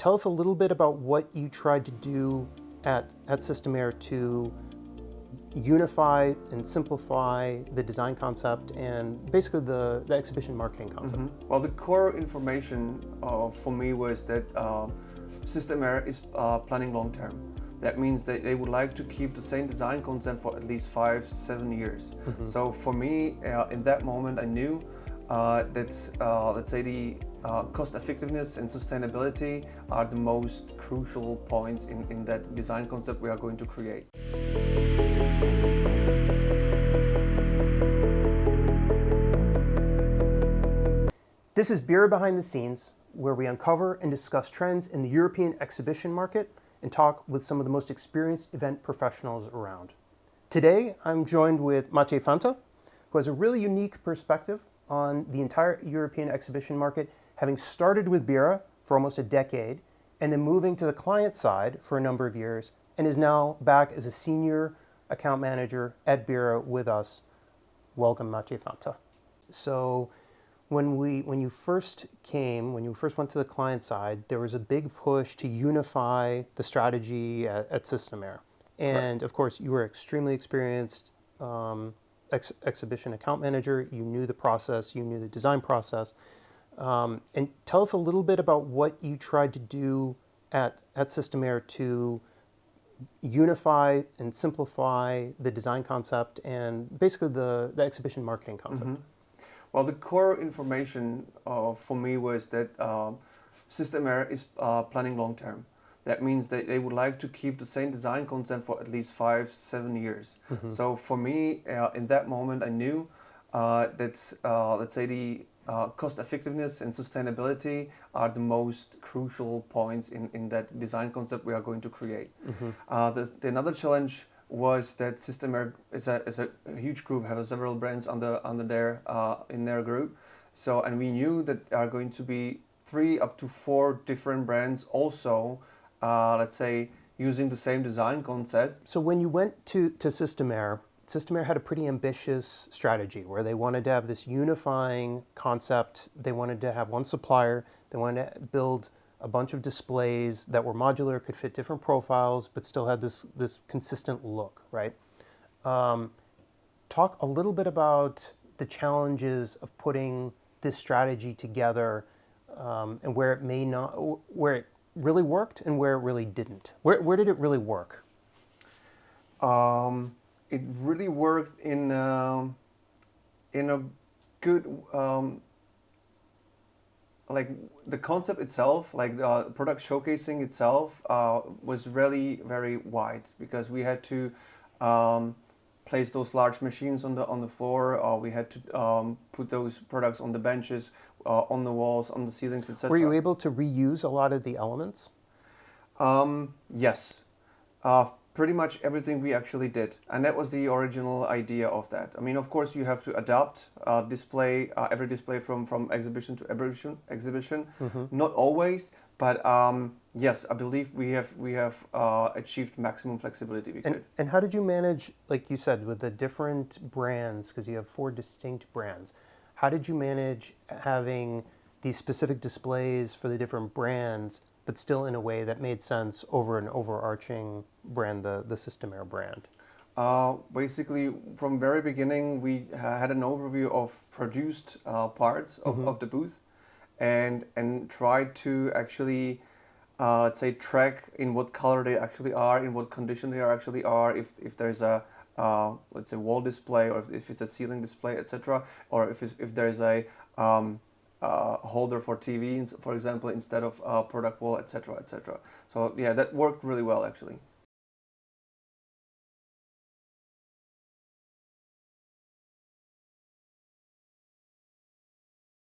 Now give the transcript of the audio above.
tell us a little bit about what you tried to do at Systemair to unify and simplify the design concept and basically the exhibition marketing concept. Well, the core information for me was that Systemair is planning long term. That means that they would like to keep the same design concept for at least 5-7 years. So for me, in that moment, I knew that let's say the cost effectiveness and sustainability are the most crucial points in that design concept we are going to create. This is Beire Behind the Scenes, where we uncover and discuss trends in the European exhibition market and talk with some of the most experienced event professionals around. Today, I'm joined with Matěj, who has a really unique perspective on the entire European exhibition market, having started with Beire for almost a decade, and then moving to the client side for a number of years, and is now back as a senior account manager at Beire with us. Welcome, Matěj. So when you first went to the client side, there was a big push to unify the strategy at Systemair. And of course, you were extremely experienced exhibition account manager. You knew the process, you knew the design process. And tell us a little bit about what you tried to do at Systemair to unify and simplify the design concept and basically the exhibition marketing concept. Well, the core information for me was that Systemair is planning long term. That means that they would like to keep the same design concept for at least 5-7 years. So for me, in that moment, I knew that let's say the cost effectiveness and sustainability are the most crucial points in that design concept we are going to create. The another challenge was that Systemair is a huge group, have several brands under their in their group. So, and we knew that there are going to be 3 up to 4 different brands also, let's say, using the same design concept. So when you went to Systemair had a pretty ambitious strategy where they wanted to have this unifying concept. They wanted to have one supplier. They wanted to build a bunch of displays that were modular, could fit different profiles, but still had this consistent look, right? Talk a little bit about the challenges of putting this strategy together, and where it really worked and where it really didn't. Where did it really work? It really worked in a good like the concept itself, like the product showcasing itself, was really very wide because we had to place those large machines on the floor. We had to put those products on the benches, on the walls, on the ceilings, etc. Were you able to reuse a lot of the elements? Yes. Pretty much everything we actually did, and that was the original idea of that. I mean, of course, you have to adapt display every display from exhibition to exhibition. Not always, but yes, I believe we have achieved maximum flexibility we could. And how did you manage, like you said, with the different brands, because you have 4 distinct brands? How did you manage having these specific displays for the different brands, but still in a way that made sense over an overarching brand, the Systemair brand? Basically, from very beginning, we had an overview of produced parts of the booth, and tried to actually, let's say, track in what color they actually are, in what condition they actually are, if there's a let's say wall display, or if it's a ceiling display, etc., or if there's a holder for TV, for example, instead of product wall, etc., etc. So yeah, that worked really well actually.